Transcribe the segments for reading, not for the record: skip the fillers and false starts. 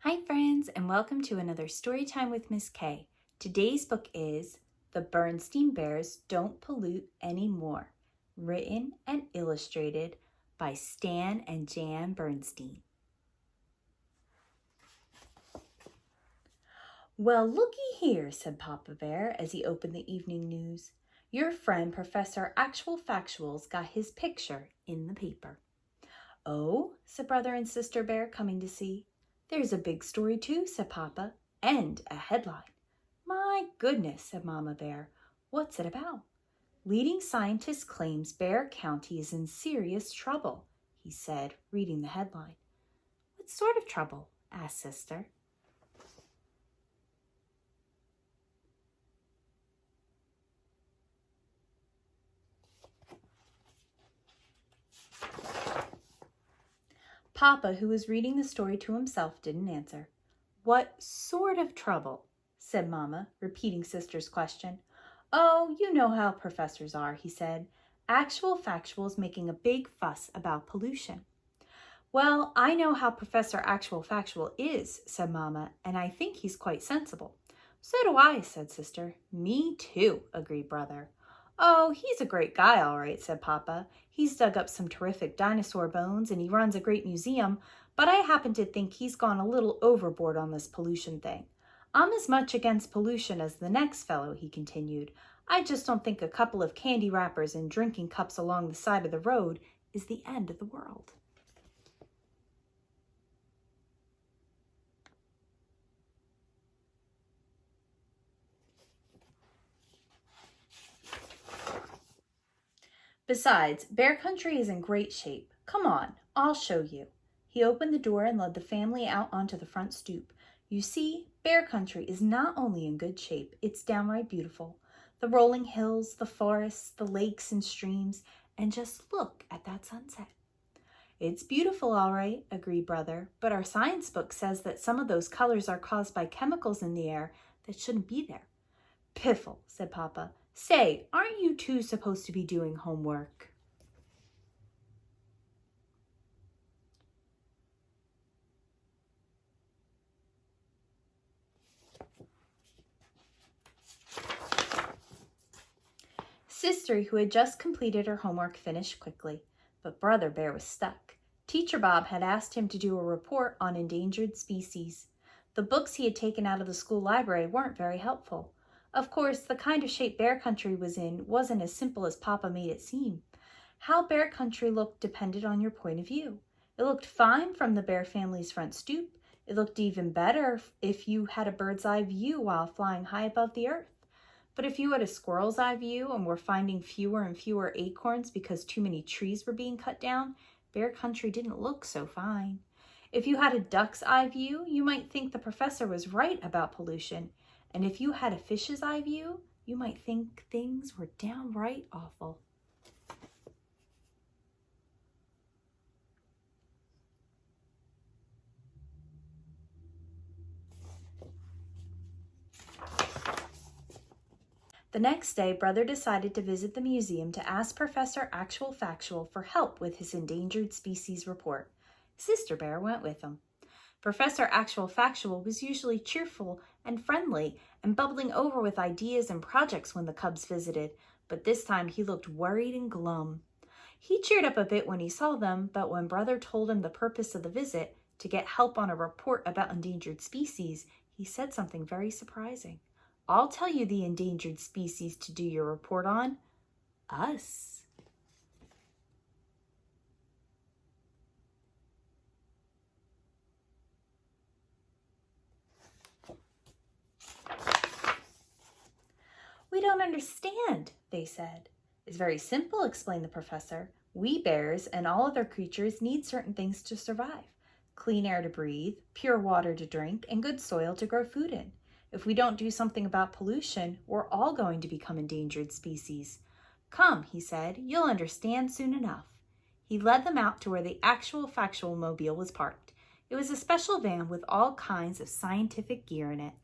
Hi friends, and welcome to another story time with Ms. K. Today's book is The Berenstain Bears Don't Pollute Anymore, written and illustrated by Stan and Jan Berenstain. Well, looky here, said Papa Bear as he opened the evening news. Your friend Professor Actual Factuals got his picture in the paper. Oh, said Brother and Sister Bear, coming to see. There's a big story too, said Papa, and a headline. My goodness, said Mama Bear. What's it about? Leading scientist claims Bear County is in serious trouble, he said, reading the headline. What sort of trouble? Asked Sister. Papa, who was reading the story to himself, didn't answer. What sort of trouble? Said Mama, repeating Sister's question. Oh, you know how professors are, he said. Actual Factual's making a big fuss about pollution. Well, I know how Professor Actual Factual is, said Mama, and I think he's quite sensible. So do I, said Sister. Me too, agreed Brother. Oh, he's a great guy, all right, said Papa. He's dug up some terrific dinosaur bones and he runs a great museum, but I happen to think he's gone a little overboard on this pollution thing. I'm as much against pollution as the next fellow, he continued. I just don't think a couple of candy wrappers and drinking cups along the side of the road is the end of the world. Besides, Bear Country is in great shape. Come on, I'll show you. He opened the door and led the family out onto the front stoop. You see, Bear Country is not only in good shape, it's downright beautiful. The rolling hills, the forests, the lakes and streams, and just look at that sunset. It's beautiful, all right, agreed Brother, but our science book says that some of those colors are caused by chemicals in the air that shouldn't be there. Piffle, said Papa. Say, aren't you two supposed to be doing homework? Sister, who had just completed her homework, finished quickly, but Brother Bear was stuck. Teacher Bob had asked him to do a report on endangered species. The books he had taken out of the school library weren't very helpful. Of course, the kind of shape Bear Country was in wasn't as simple as Papa made it seem. How Bear Country looked depended on your point of view. It looked fine from the Bear family's front stoop. It looked even better if you had a bird's eye view while flying high above the earth. But if you had a squirrel's eye view and were finding fewer and fewer acorns because too many trees were being cut down, Bear Country didn't look so fine. If you had a duck's eye view, you might think the professor was right about pollution. And if you had a fish's eye view, you might think things were downright awful. The next day, Brother decided to visit the museum to ask Professor Actual Factual for help with his endangered species report. Sister Bear went with him. Professor Actual Factual was usually cheerful and friendly and bubbling over with ideas and projects when the cubs visited, but this time he looked worried and glum. He cheered up a bit when he saw them, but when Brother told him the purpose of the visit, to get help on a report about endangered species, he said something very surprising. I'll tell you the endangered species to do your report on. Us. We don't understand, they said. It's very simple, explained the professor. We bears and all other creatures need certain things to survive. Clean air to breathe, pure water to drink, and good soil to grow food in. If we don't do something about pollution, we're all going to become endangered species. Come, he said, you'll understand soon enough. He led them out to where the Actual Factual mobile was parked. It was a special van with all kinds of scientific gear in it.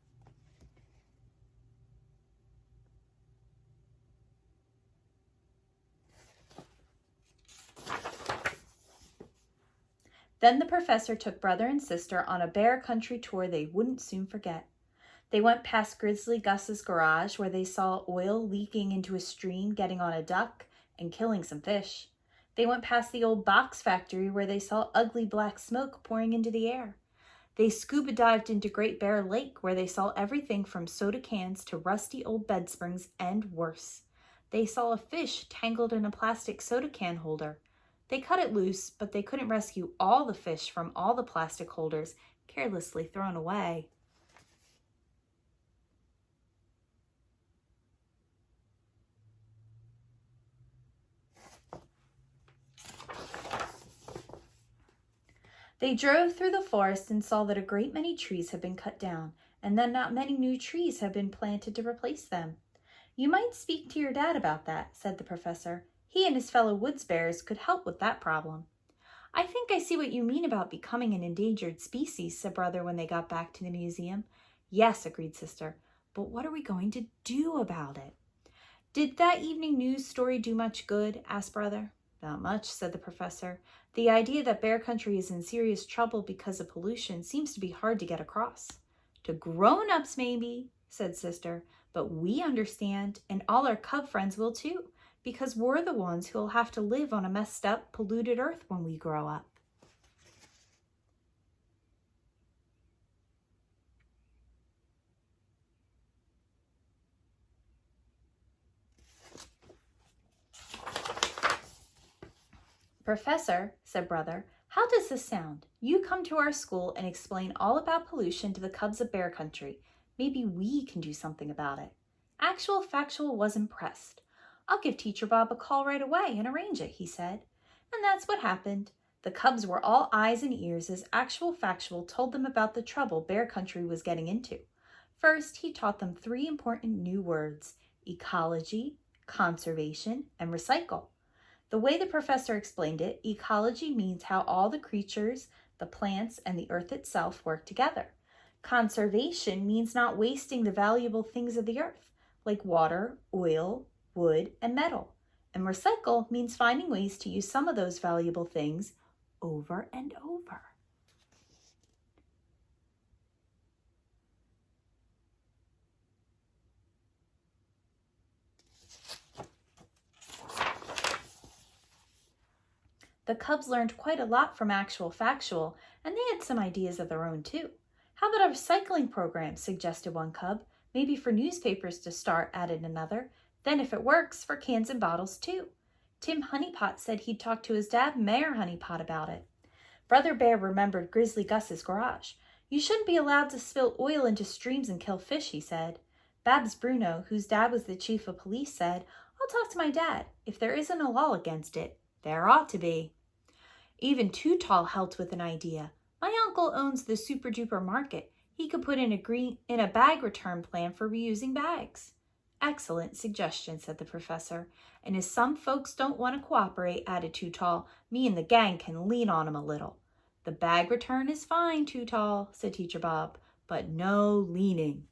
Then the professor took brother and sister on a bear country tour they wouldn't soon forget. They went past Grizzly Gus's garage where they saw oil leaking into a stream getting on a duck and killing some fish. They went past the old box factory where they saw ugly black smoke pouring into the air. They scuba dived into Great Bear Lake where they saw everything from soda cans to rusty old bed springs and worse. They saw a fish tangled in a plastic soda can holder. They cut it loose, but they couldn't rescue all the fish from all the plastic holders carelessly thrown away. They drove through the forest and saw that a great many trees had been cut down, and then not many new trees had been planted to replace them. "You might speak to your dad about that," said the professor. "He and his fellow woods bears could help with that problem." "I think I see what you mean about becoming an endangered species," said brother when they got back to the museum. "Yes," agreed sister, "but what are we going to do about it?" "Did that evening news story do much good?" asked brother. "Not much," said the professor. "The idea that bear country is in serious trouble because of pollution seems to be hard to get across." "To grown-ups maybe," said sister, "but we understand, and all our cub friends will too, because we're the ones who will have to live on a messed up, polluted earth when we grow up." "Professor," said brother, "how does this sound? You come to our school and explain all about pollution to the cubs of bear country. Maybe we can do something about it." Actual Factual was impressed. "I'll give Teacher Bob a call right away and arrange it," he said. And that's what happened. The cubs were all eyes and ears as Actual Factual told them about the trouble bear country was getting into. First, he taught them 3 important new words: ecology, conservation, and recycle. The way the professor explained it, ecology means how all the creatures, the plants, and the earth itself work together. Conservation means not wasting the valuable things of the earth, like water, oil, wood, and metal. And recycle means finding ways to use some of those valuable things over and over. The cubs learned quite a lot from Actual Factual, and they had some ideas of their own too. "How about a recycling program?" suggested one cub. "Maybe for newspapers to start," added another. "Then if it works, for cans and bottles too." Tim Honeypot said he'd talk to his dad, Mayor Honeypot, about it. Brother Bear remembered Grizzly Gus's garage. "You shouldn't be allowed to spill oil into streams and kill fish," he said. Babs Bruno, whose dad was the chief of police, said, "I'll talk to my dad. If there isn't a law against it, there ought to be." Even Too Tall helped with an idea. "My uncle owns the Super Duper Market. He could put in a bag return plan for reusing bags." "Excellent suggestion," said the professor. "And if some folks don't want to cooperate," added Too Tall, "me and the gang can lean on 'em a little." "The bag return is fine, Too Tall," said Teacher Bob, "but no leaning."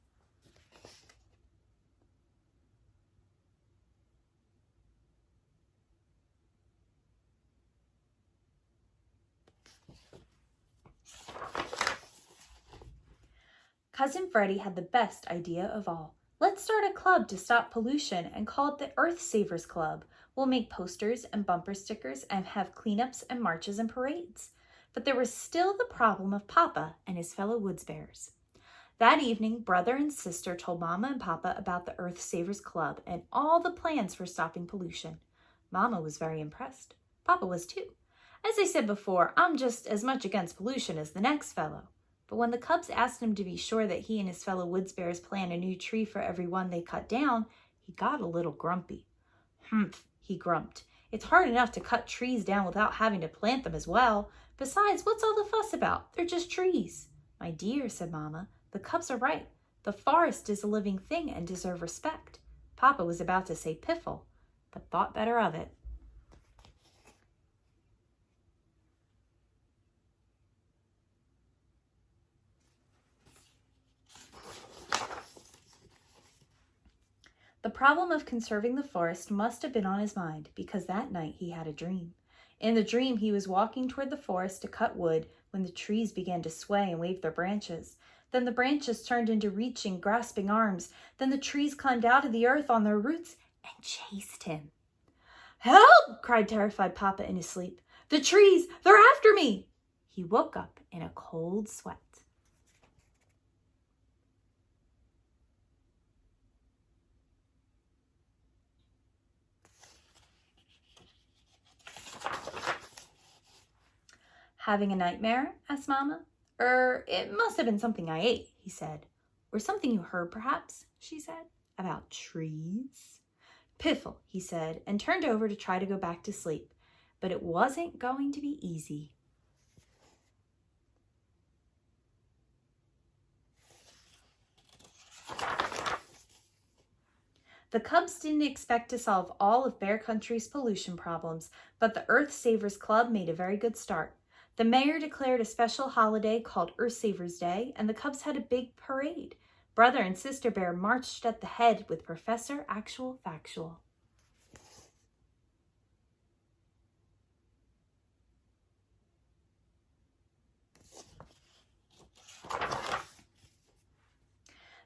Cousin Freddie had the best idea of all. "Let's start a club to stop pollution and call it the Earth Savers Club. We'll make posters and bumper stickers and have cleanups and marches and parades." But there was still the problem of Papa and his fellow woods bears. That evening, brother and sister told Mama and Papa about the Earth Savers Club and all the plans for stopping pollution. Mama was very impressed. Papa was too. "As I said before, I'm just as much against pollution as the next fellow." But when the cubs asked him to be sure that he and his fellow woods bears plant a new tree for every one they cut down, he got a little grumpy. "Humph," he grumped. "It's hard enough to cut trees down without having to plant them as well. Besides, what's all the fuss about? They're just trees." "My dear," said Mama, "the cubs are right. The forest is a living thing and deserves respect." Papa was about to say piffle, but thought better of it. The problem of conserving the forest must have been on his mind because that night he had a dream. In the dream, he was walking toward the forest to cut wood when the trees began to sway and wave their branches. Then the branches turned into reaching, grasping arms. Then the trees climbed out of the earth on their roots and chased him. "Help!" cried terrified Papa in his sleep. "The trees, they're after me!" He woke up in a cold sweat. "Having a nightmare?" asked Mama. It must have been something I ate," he said. "Or something you heard, perhaps," she said. "About trees?" "Piffle," he said, and turned over to try to go back to sleep. But it wasn't going to be easy. The Cubs didn't expect to solve all of Bear Country's pollution problems, but the Earth Savers Club made a very good start. The mayor declared a special holiday called Earth Savers Day, and the Cubs had a big parade. Brother and Sister Bear marched at the head with Professor Actual Factual.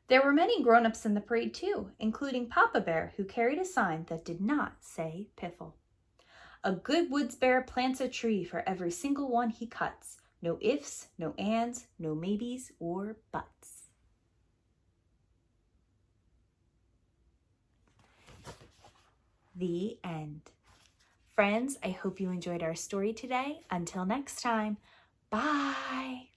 There were many grown-ups in the parade too, including Papa Bear, who carried a sign that did not say piffle. "A good woods bear plants a tree for every single one he cuts. No ifs, no ands, no maybes or buts." The end. Friends, I hope you enjoyed our story today. Until next time, bye.